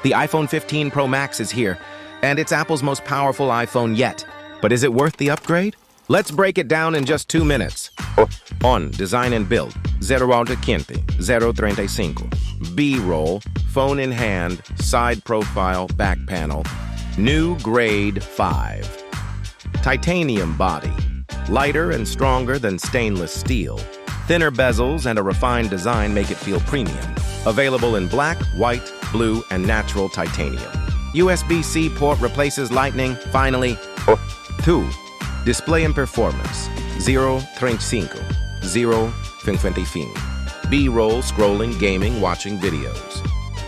The iPhone 15 Pro Max is here, and it's Apple's most powerful iPhone yet. But is it worth the upgrade? Let's break it down in just 2 minutes. On, design and build, 0.35. B-roll, phone in hand, side profile, back panel. New grade 5. Titanium body, lighter and stronger than stainless steel. Thinner bezels and a refined design make it feel premium. Available in black, white, blue, and natural titanium. USB-C port replaces Lightning. Finally, 2. Display and performance, 0.35. B-roll, scrolling, gaming, watching videos.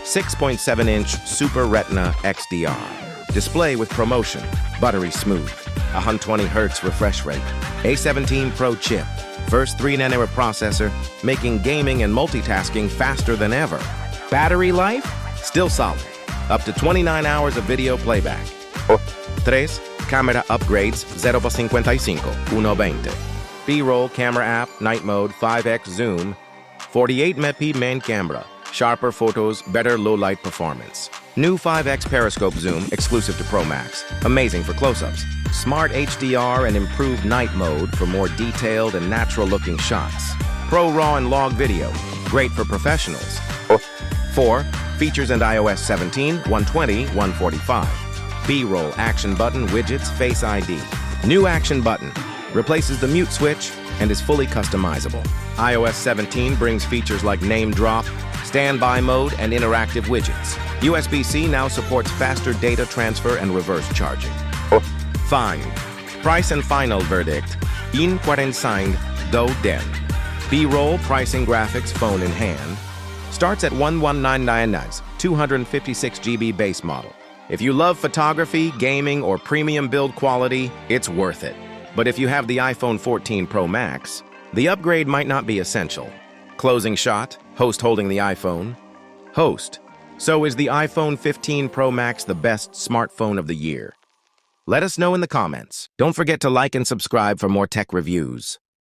6.7-inch Super Retina XDR. Display with promotion, buttery smooth. 120 Hz refresh rate. A17 Pro chip. First 3nm processor, making gaming and multitasking faster than ever. Battery life? Still solid. Up to 29 hours of video playback. 3. Camera upgrades, 0.55, 1.20. B-roll, camera app, night mode, 5x zoom. 48MP main camera. Sharper photos, better low-light performance. New 5x periscope zoom, exclusive to Pro Max. Amazing for close-ups. Smart HDR and improved night mode for more detailed and natural-looking shots. Pro RAW and log video, great for professionals. 4. Features and iOS 17, 120, 145. B-roll, action button, widgets, Face ID. New action button, replaces the mute switch and is fully customizable. iOS 17 brings features like name drop, standby mode, and interactive widgets. USB-C now supports faster data transfer and reverse charging. Fine. Price and final verdict, in 45 den. B-roll, pricing, graphics, phone in hand. Starts at 11999, 256 GB base model. If you love photography, gaming, or premium build quality, it's worth it. But if you have the iPhone 14 Pro Max, the upgrade might not be essential. Closing shot, host holding the iPhone. Host. So is the iPhone 15 Pro Max the best smartphone of the year? Let us know in the comments. Don't forget to like and subscribe for more tech reviews.